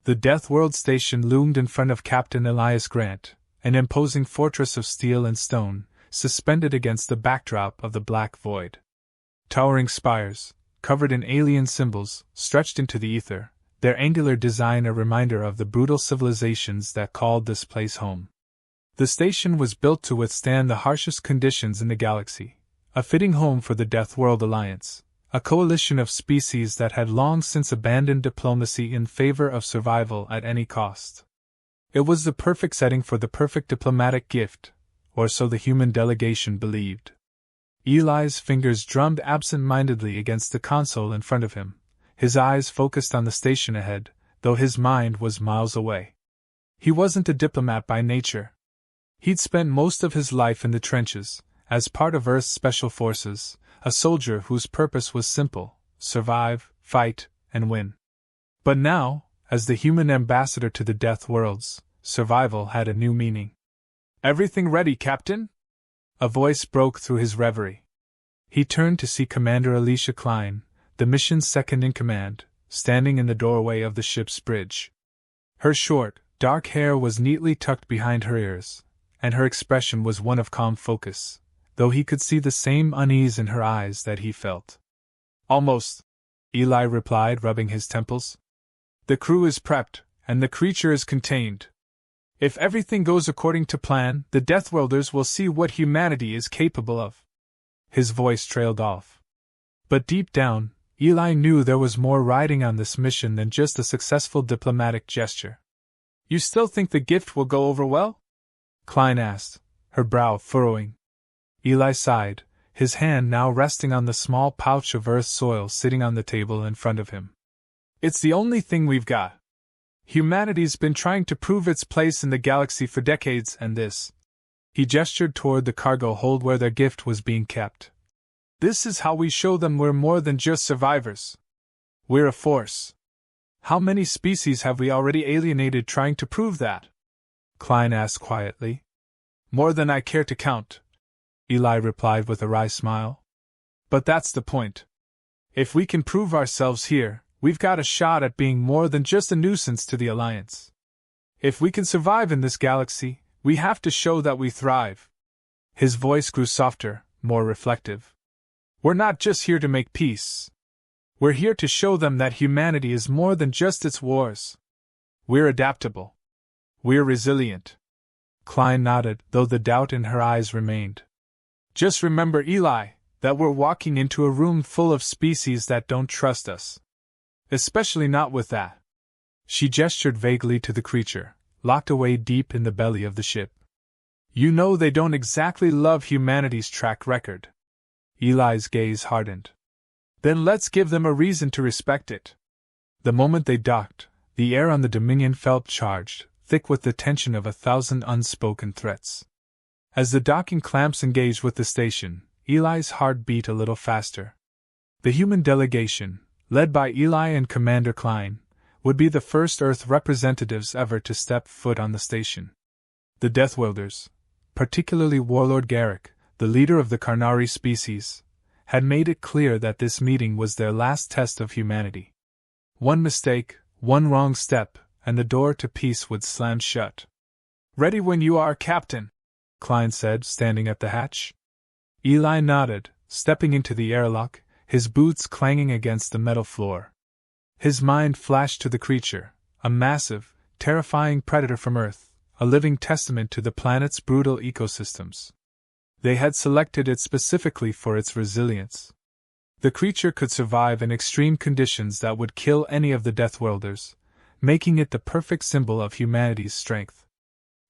The Deathworld station loomed in front of Captain Eli Grant, an imposing fortress of steel and stone, suspended against the backdrop of the black void. Towering spires, covered in alien symbols, stretched into the ether, their angular design a reminder of the brutal civilizations that called this place home. The station was built to withstand the harshest conditions in the galaxy, a fitting home for the Deathworld Alliance, a coalition of species that had long since abandoned diplomacy in favor of survival at any cost. It was the perfect setting for the perfect diplomatic gift, or so the human delegation believed. Eli's fingers drummed absent-mindedly against the console in front of him, his eyes focused on the station ahead, though his mind was miles away. He wasn't a diplomat by nature. He'd spent most of his life in the trenches, as part of Earth's special forces, a soldier whose purpose was simple: survive, fight, and win. But now, as the human ambassador to the Death Worlds, survival had a new meaning. "Everything ready, Captain?" A voice broke through his reverie. He turned to see Commander Alicia Klein, the mission's second-in-command, standing in the doorway of the ship's bridge. Her short, dark hair was neatly tucked behind her ears, and her expression was one of calm focus, though he could see the same unease in her eyes that he felt. "Almost," Eli replied, rubbing his temples. "The crew is prepped, and the creature is contained. If everything goes according to plan, the Deathworlders will see what humanity is capable of." His voice trailed off. But deep down, Eli knew there was more riding on this mission than just a successful diplomatic gesture. "You still think the gift will go over well?" Klein asked, her brow furrowing. Eli sighed, his hand now resting on the small pouch of Earth soil sitting on the table in front of him. "It's the only thing we've got. Humanity's been trying to prove its place in the galaxy for decades, and this..." He gestured toward the cargo hold where their gift was being kept. "This is how we show them we're more than just survivors. We're a force. How many species have we already alienated trying to prove that?" Klein asked quietly. "More than I care to count," Eli replied with a wry smile. "But that's the point. If we can prove ourselves here, we've got a shot at being more than just a nuisance to the Alliance. If we can survive in this galaxy, we have to show that we thrive." His voice grew softer, more reflective. "We're not just here to make peace. We're here to show them that humanity is more than just its wars. We're adaptable. We're resilient." Klein nodded, though the doubt in her eyes remained. "Just remember, Eli, that we're walking into a room full of species that don't trust us. Especially not with that." She gestured vaguely to the creature, locked away deep in the belly of the ship. "You know they don't exactly love humanity's track record." Eli's gaze hardened. "Then let's give them a reason to respect it." The moment they docked, the air on the Dominion felt charged, thick with the tension of 1,000 unspoken threats. As the docking clamps engaged with the station, Eli's heart beat a little faster. The human delegation, led by Eli and Commander Klein, would be the first Earth representatives ever to step foot on the station. The Deathworlders, particularly Warlord Gharok, the leader of the Karnari species, had made it clear that this meeting was their last test of humanity. One mistake, one wrong step, and the door to peace would slam shut. "Ready when you are, Captain," Klein said, standing at the hatch. Eli nodded, stepping into the airlock, his boots clanging against the metal floor. His mind flashed to the creature, a massive, terrifying predator from Earth, a living testament to the planet's brutal ecosystems. They had selected it specifically for its resilience. The creature could survive in extreme conditions that would kill any of the Deathworlders, making it the perfect symbol of humanity's strength.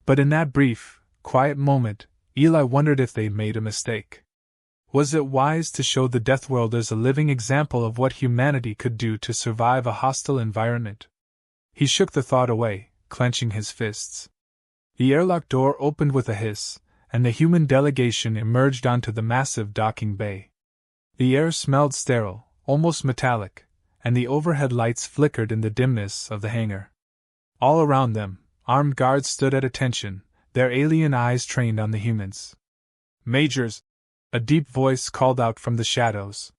But in that brief, quiet moment, Eli wondered if they'd made a mistake. Was it wise to show the Deathworlders a living example of what humanity could do to survive a hostile environment? He shook the thought away, clenching his fists. The airlock door opened with a hiss, and the human delegation emerged onto the massive docking bay. The air smelled sterile, almost metallic, and the overhead lights flickered in the dimness of the hangar. All around them, armed guards stood at attention, their alien eyes trained on the humans. "Majors," a deep voice called out from the shadows.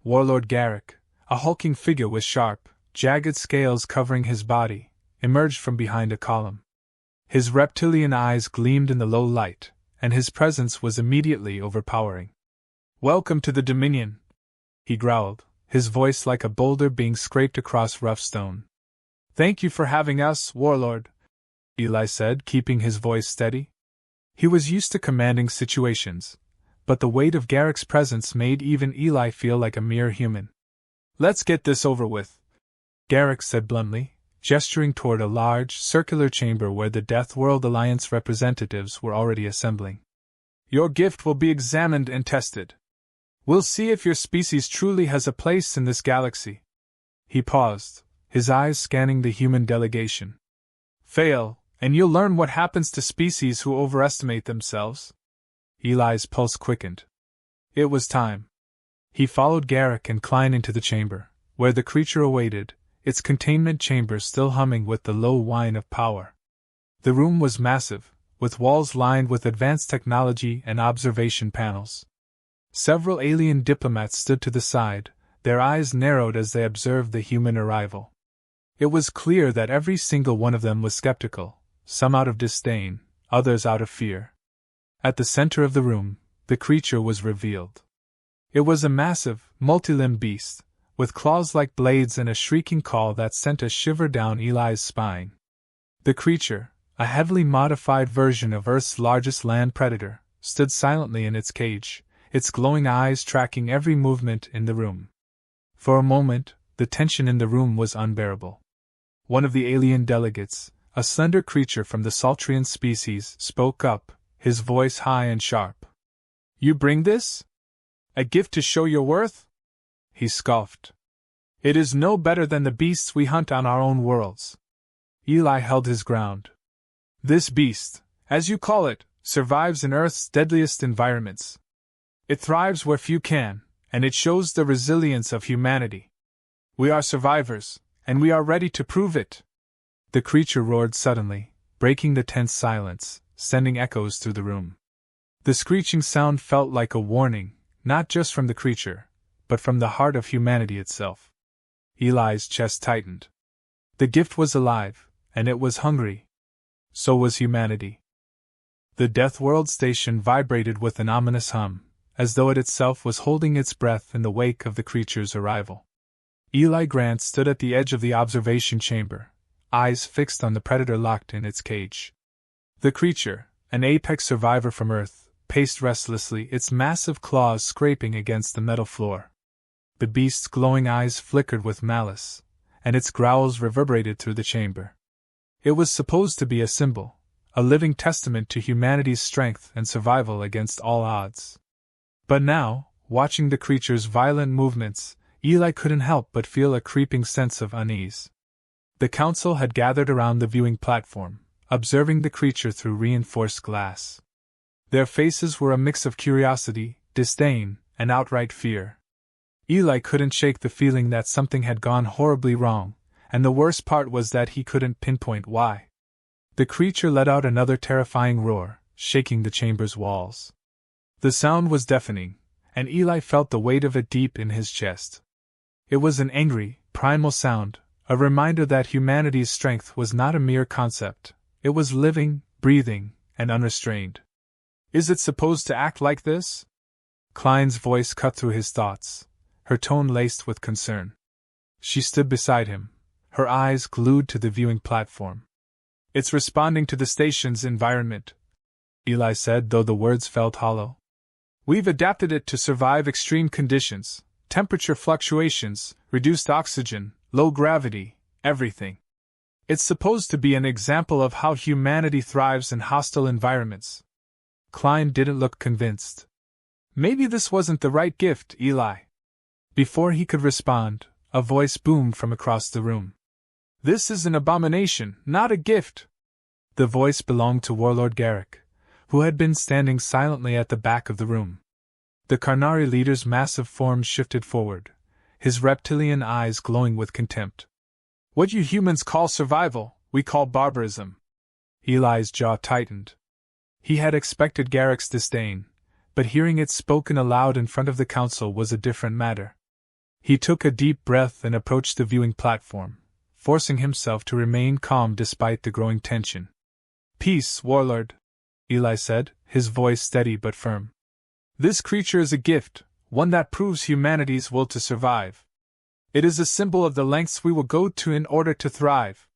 Warlord Gharok, a hulking figure with sharp, jagged scales covering his body, emerged from behind a column. His reptilian eyes gleamed in the low light, and his presence was immediately overpowering. "Welcome to the Dominion," he growled, his voice like a boulder being scraped across rough stone. "Thank you for having us, Warlord," Eli said, keeping his voice steady. He was used to commanding situations, but the weight of Gharok's presence made even Eli feel like a mere human. "Let's get this over with," Gharok said bluntly, gesturing toward a large, circular chamber where the Deathworld Alliance representatives were already assembling. "Your gift will be examined and tested. We'll see if your species truly has a place in this galaxy." He paused, his eyes scanning the human delegation. "Fail, and you'll learn what happens to species who overestimate themselves." Eli's pulse quickened. It was time. He followed Gharok and Klein into the chamber, where the creature awaited, its containment chamber still humming with the low whine of power. The room was massive, with walls lined with advanced technology and observation panels. Several alien diplomats stood to the side, their eyes narrowed as they observed the human arrival. It was clear that every single one of them was skeptical, some out of disdain, others out of fear. At the center of the room, the creature was revealed. It was a massive, multi-limbed beast, with claws like blades and a shrieking call that sent a shiver down Eli's spine. The creature, a heavily modified version of Earth's largest land predator, stood silently in its cage, its glowing eyes tracking every movement in the room. For a moment, the tension in the room was unbearable. One of the alien delegates, a slender creature from the Saltrian species, spoke up, his voice high and sharp. "You bring this? A gift to show your worth?" He scoffed. "It is no better than the beasts we hunt on our own worlds." Eli held his ground. "This beast, as you call it, survives in Earth's deadliest environments. It thrives where few can, and it shows the resilience of humanity. We are survivors, and we are ready to prove it." The creature roared suddenly, breaking the tense silence, sending echoes through the room. The screeching sound felt like a warning, not just from the creature, but from the heart of humanity itself. Eli's chest tightened. The gift was alive, and it was hungry. So was humanity. The Deathworld station vibrated with an ominous hum, as though it itself was holding its breath in the wake of the creature's arrival. Eli Grant stood at the edge of the observation chamber, eyes fixed on the predator locked in its cage. The creature, an apex survivor from Earth, paced restlessly, its massive claws scraping against the metal floor. The beast's glowing eyes flickered with malice, and its growls reverberated through the chamber. It was supposed to be a symbol, a living testament to humanity's strength and survival against all odds. But now, watching the creature's violent movements, Eli couldn't help but feel a creeping sense of unease. The council had gathered around the viewing platform, observing the creature through reinforced glass. Their faces were a mix of curiosity, disdain, and outright fear. Eli couldn't shake the feeling that something had gone horribly wrong, and the worst part was that he couldn't pinpoint why. The creature let out another terrifying roar, shaking the chamber's walls. The sound was deafening, and Eli felt the weight of it deep in his chest. It was an angry, primal sound, a reminder that humanity's strength was not a mere concept, it was living, breathing, and unrestrained. "Is it supposed to act like this?" Klein's voice cut through his thoughts, her tone laced with concern. She stood beside him, her eyes glued to the viewing platform. "It's responding to the station's environment," Eli said, though the words felt hollow. "We've adapted it to survive extreme conditions, temperature fluctuations, reduced oxygen, low gravity, everything. It's supposed to be an example of how humanity thrives in hostile environments." Klein didn't look convinced. "Maybe this wasn't the right gift, Eli." Before he could respond, a voice boomed from across the room. "This is an abomination, not a gift." The voice belonged to Warlord Gharok, who had been standing silently at the back of the room. The Karnari leader's massive form shifted forward, his reptilian eyes glowing with contempt. "What you humans call survival, we call barbarism." Eli's jaw tightened. He had expected Gharok's disdain, but hearing it spoken aloud in front of the council was a different matter. He took a deep breath and approached the viewing platform, forcing himself to remain calm despite the growing tension. "Peace, Warlord," Eli said, his voice steady but firm. "This creature is a gift, one that proves humanity's will to survive. It is a symbol of the lengths we will go to in order to thrive.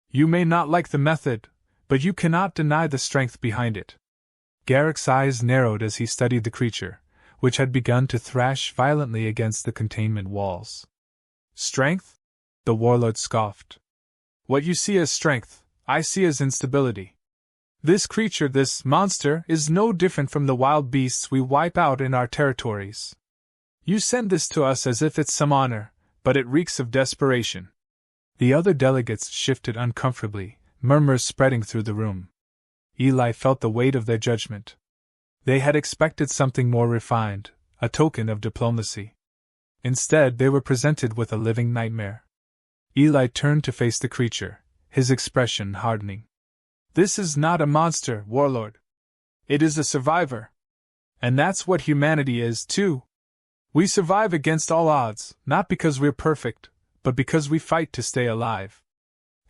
You may not like the method, but you cannot deny the strength behind it." Gharok's eyes narrowed as he studied the creature, which had begun to thrash violently against the containment walls. "Strength?" the warlord scoffed. "What you see as strength, I see as instability. This creature, this monster, is no different from the wild beasts we wipe out in our territories. You send this to us as if it's some honor, but it reeks of desperation." The other delegates shifted uncomfortably, murmurs spreading through the room. Eli felt the weight of their judgment. They had expected something more refined, a token of diplomacy. Instead, they were presented with a living nightmare. Eli turned to face the creature, his expression hardening. "This is not a monster, Warlord. It is a survivor. And that's what humanity is, too. We survive against all odds, not because we're perfect, but because we fight to stay alive.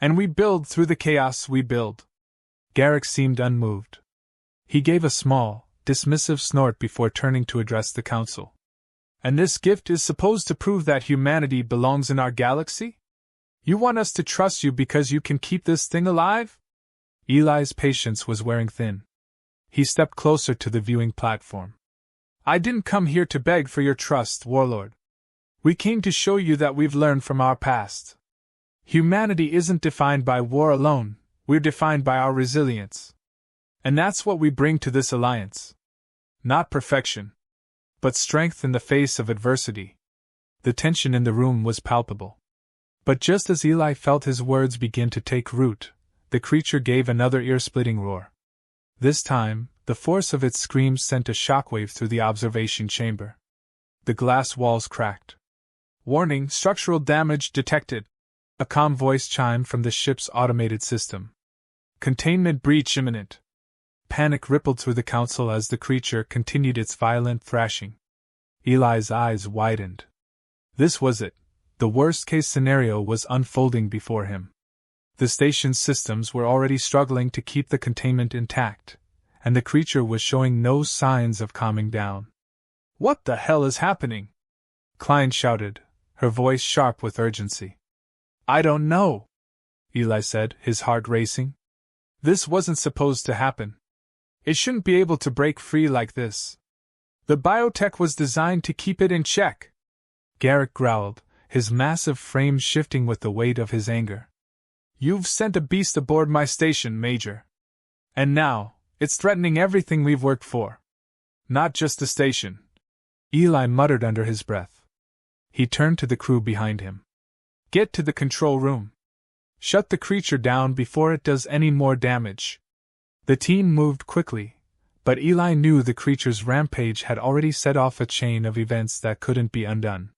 And we build through the chaos we build." Gharok seemed unmoved. He gave a small, dismissive snort before turning to address the council. "And this gift is supposed to prove that humanity belongs in our galaxy? You want us to trust you because you can keep this thing alive?" Eli's patience was wearing thin. He stepped closer to the viewing platform. "I didn't come here to beg for your trust, Warlord. We came to show you that we've learned from our past. Humanity isn't defined by war alone, we're defined by our resilience. And that's what we bring to this alliance. Not perfection, but strength in the face of adversity." The tension in the room was palpable. But just as Eli felt his words begin to take root, the creature gave another ear-splitting roar. This time, the force of its screams sent a shockwave through the observation chamber. The glass walls cracked. "Warning, structural damage detected," a calm voice chimed from the ship's automated system. "Containment breach imminent." Panic rippled through the council as the creature continued its violent thrashing. Eli's eyes widened. This was it. The worst-case scenario was unfolding before him. The station's systems were already struggling to keep the containment intact, and the creature was showing no signs of calming down. "What the hell is happening?" Klein shouted, her voice sharp with urgency. "I don't know," Eli said, his heart racing. "This wasn't supposed to happen. It shouldn't be able to break free like this. The biotech was designed to keep it in check." Gharok growled, his massive frame shifting with the weight of his anger. "You've sent a beast aboard my station, Major. And now, it's threatening everything we've worked for. Not just the station," Eli muttered under his breath. He turned to the crew behind him. "Get to the control room. Shut the creature down before it does any more damage." The team moved quickly, but Eli knew the creature's rampage had already set off a chain of events that couldn't be undone.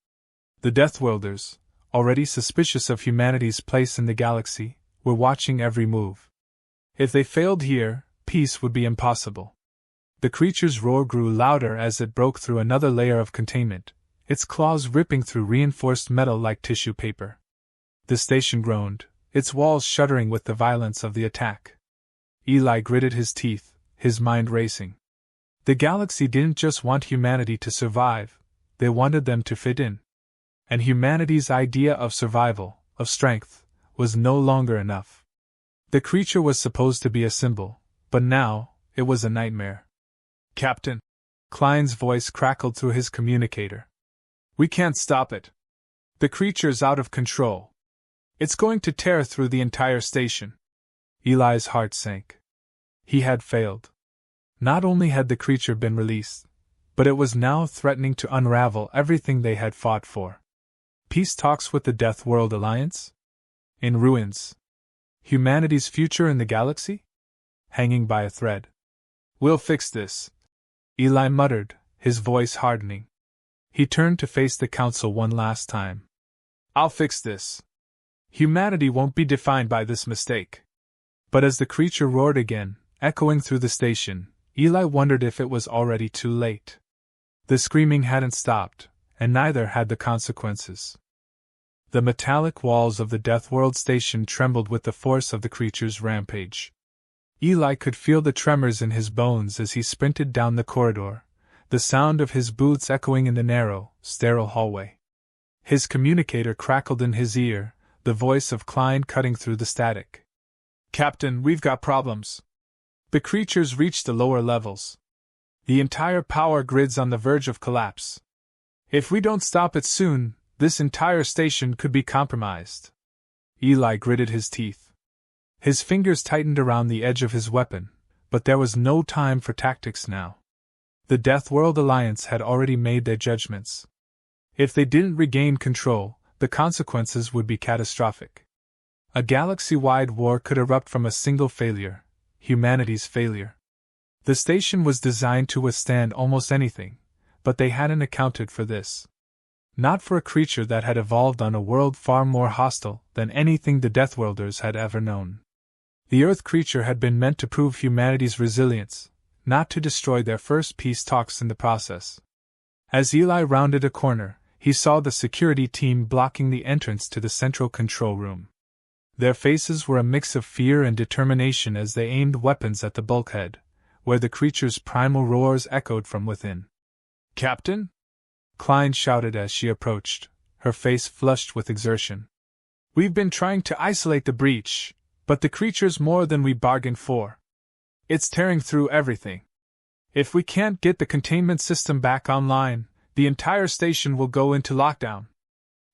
The Deathworlders, already suspicious of humanity's place in the galaxy, were watching every move. If they failed here, peace would be impossible. The creature's roar grew louder as it broke through another layer of containment, its claws ripping through reinforced metal like tissue paper. The station groaned, its walls shuddering with the violence of the attack. Eli gritted his teeth, his mind racing. The galaxy didn't just want humanity to survive, they wanted them to fit in. And humanity's idea of survival, of strength, was no longer enough. The creature was supposed to be a symbol, but now, it was a nightmare. "Captain," Klein's voice crackled through his communicator. "We can't stop it. The creature's out of control. It's going to tear through the entire station." Eli's heart sank. He had failed. Not only had the creature been released, but it was now threatening to unravel everything they had fought for. Peace talks with the Deathworld Alliance? In ruins. Humanity's future in the galaxy? Hanging by a thread. "We'll fix this," Eli muttered, his voice hardening. He turned to face the council one last time. "I'll fix this. Humanity won't be defined by this mistake." But as the creature roared again, echoing through the station, Eli wondered if it was already too late. The screaming hadn't stopped, and neither had the consequences. The metallic walls of the Deathworld station trembled with the force of the creature's rampage. Eli could feel the tremors in his bones as he sprinted down the corridor, the sound of his boots echoing in the narrow, sterile hallway. His communicator crackled in his ear, the voice of Klein cutting through the static. "Captain, we've got problems. The creatures reached the lower levels. The entire power grid's on the verge of collapse. If we don't stop it soon, this entire station could be compromised." Eli gritted his teeth. His fingers tightened around the edge of his weapon, but there was no time for tactics now. The Deathworld Alliance had already made their judgments. If they didn't regain control, the consequences would be catastrophic. A galaxy-wide war could erupt from a single failure, humanity's failure. The station was designed to withstand almost anything, but they hadn't accounted for this. Not for a creature that had evolved on a world far more hostile than anything the Deathworlders had ever known. The Earth creature had been meant to prove humanity's resilience, not to destroy their first peace talks in the process. As Eli rounded a corner, he saw the security team blocking the entrance to the central control room. Their faces were a mix of fear and determination as they aimed weapons at the bulkhead, where the creature's primal roars echoed from within. "Captain?" Klein shouted as she approached, her face flushed with exertion. "We've been trying to isolate the breach, but the creature's more than we bargained for. It's tearing through everything. If we can't get the containment system back online, the entire station will go into lockdown."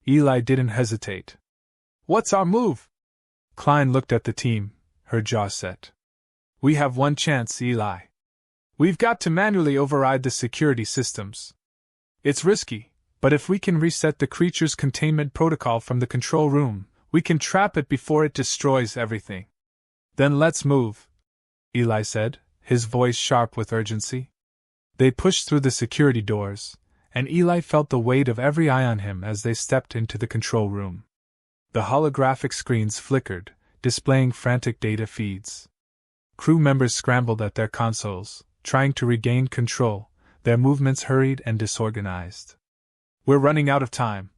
Eli didn't hesitate. "What's our move?" Klein looked at the team, her jaw set. "We have one chance, Eli. We've got to manually override the security systems. It's risky, but if we can reset the creature's containment protocol from the control room, we can trap it before it destroys everything." "Then let's move," Eli said, his voice sharp with urgency. They pushed through the security doors, and Eli felt the weight of every eye on him as they stepped into the control room. The holographic screens flickered, displaying frantic data feeds. Crew members scrambled at their consoles, trying to regain control, their movements hurried and disorganized. "We're running out of time,"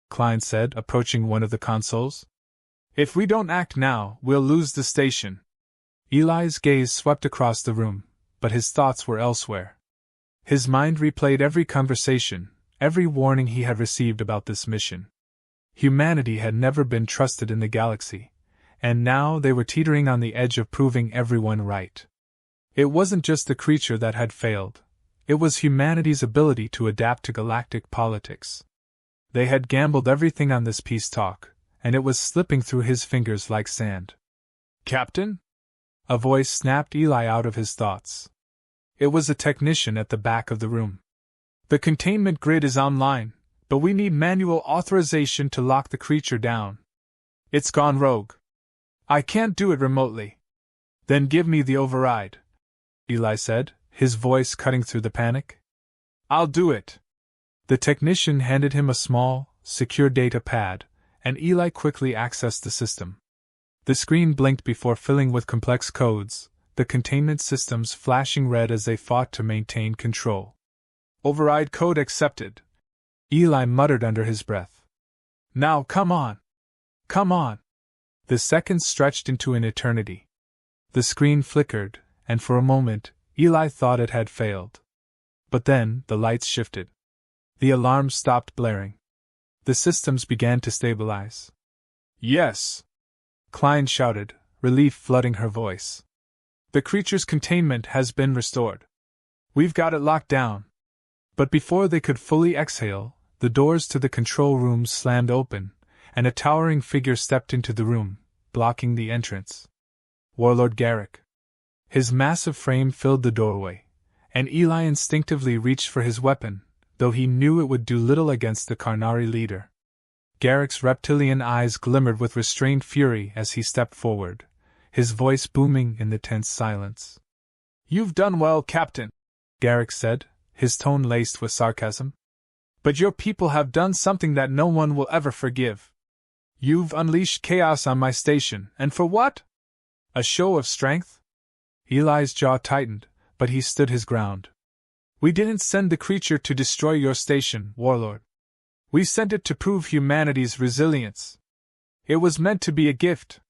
Klein said, approaching one of the consoles. "If we don't act now, we'll lose the station." Eli's gaze swept across the room, but his thoughts were elsewhere. His mind replayed every conversation, every warning he had received about this mission. Humanity had never been trusted in the galaxy, and now they were teetering on the edge of proving everyone right. It wasn't just the creature that had failed, it was humanity's ability to adapt to galactic politics. They had gambled everything on this peace talk, and it was slipping through his fingers like sand. "Captain?" A voice snapped Eli out of his thoughts. It was a technician at the back of the room. "The containment grid is online, but we need manual authorization to lock the creature down. It's gone rogue. I can't do it remotely." "Then give me the override," Eli said, his voice cutting through the panic. "I'll do it." The technician handed him a small, secure data pad, and Eli quickly accessed the system. The screen blinked before filling with complex codes, the containment systems flashing red as they fought to maintain control. "Override code accepted," Eli muttered under his breath. "Now come on! Come on!" The seconds stretched into an eternity. The screen flickered, and for a moment, Eli thought it had failed. But then, the lights shifted. The alarms stopped blaring. The systems began to stabilize. "Yes!" Klein shouted, relief flooding her voice. "The creature's containment has been restored. We've got it locked down." But before they could fully exhale, the doors to the control room slammed open, and a towering figure stepped into the room, blocking the entrance. Warlord Gharok. His massive frame filled the doorway, and Eli instinctively reached for his weapon, though he knew it would do little against the Karnari leader. Garrick's reptilian eyes glimmered with restrained fury as he stepped forward, his voice booming in the tense silence. "You've done well, Captain," Gharok said, his tone laced with sarcasm. "But your people have done something that no one will ever forgive. You've unleashed chaos on my station, and for what? A show of strength?" Eli's jaw tightened, but he stood his ground. "We didn't send the creature to destroy your station, Warlord. We sent it to prove humanity's resilience. It was meant to be a gift.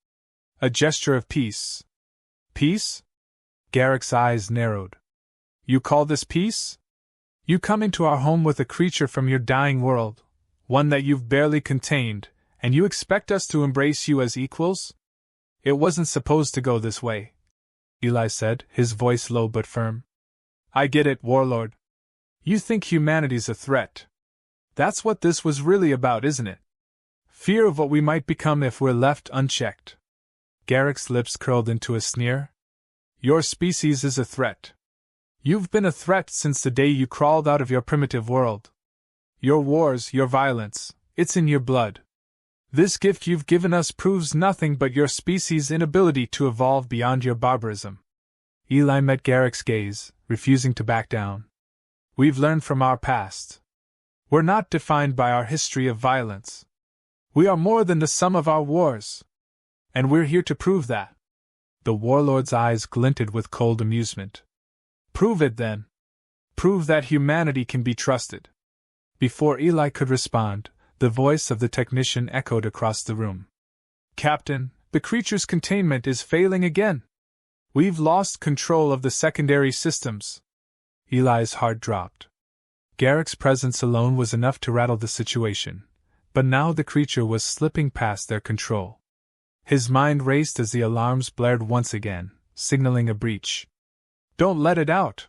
A gesture of peace. Peace? Gharok's eyes narrowed. You call this peace? You come into our home with a creature from your dying world, one that you've barely contained, and you expect us to embrace you as equals? It wasn't supposed to go this way, Eli said, his voice low but firm. I get it, Warlord. You think humanity's a threat. That's what this was really about, isn't it? Fear of what we might become if we're left unchecked. Gharok's lips curled into a sneer. Your species is a threat. You've been a threat since the day you crawled out of your primitive world. Your wars, your violence, it's in your blood. This gift you've given us proves nothing but your species' inability to evolve beyond your barbarism. Eli met Gharok's gaze, refusing to back down. We've learned from our past. We're not defined by our history of violence. We are more than the sum of our wars. And we're here to prove that. The warlord's eyes glinted with cold amusement. Prove it then. Prove that humanity can be trusted. Before Eli could respond, the voice of the technician echoed across the room. Captain, the creature's containment is failing again. We've lost control of the secondary systems. Eli's heart dropped. Gharok's presence alone was enough to rattle the situation, but now the creature was slipping past their control. His mind raced as the alarms blared once again, signaling a breach. Don't let it out!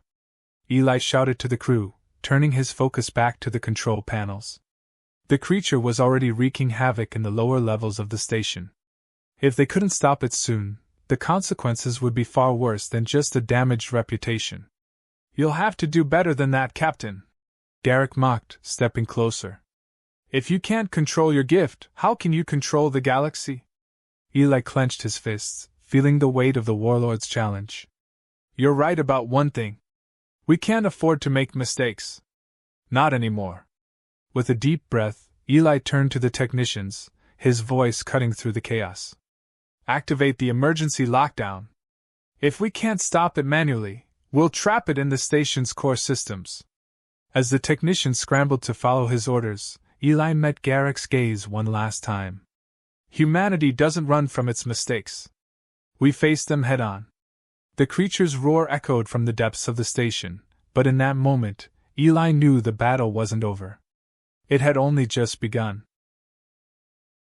Eli shouted to the crew, turning his focus back to the control panels. The creature was already wreaking havoc in the lower levels of the station. If they couldn't stop it soon, the consequences would be far worse than just a damaged reputation. You'll have to do better than that, Captain, Gharok mocked, stepping closer. If you can't control your gift, how can you control the galaxy? Eli clenched his fists, feeling the weight of the warlord's challenge. You're right about one thing. We can't afford to make mistakes. Not anymore. With a deep breath, Eli turned to the technicians, his voice cutting through the chaos. Activate the emergency lockdown. If we can't stop it manually, we'll trap it in the station's core systems. As the technicians scrambled to follow his orders, Eli met Gharok's gaze one last time. Humanity doesn't run from its mistakes. We face them head-on. The creature's roar echoed from the depths of the station, but in that moment, Eli knew the battle wasn't over. It had only just begun.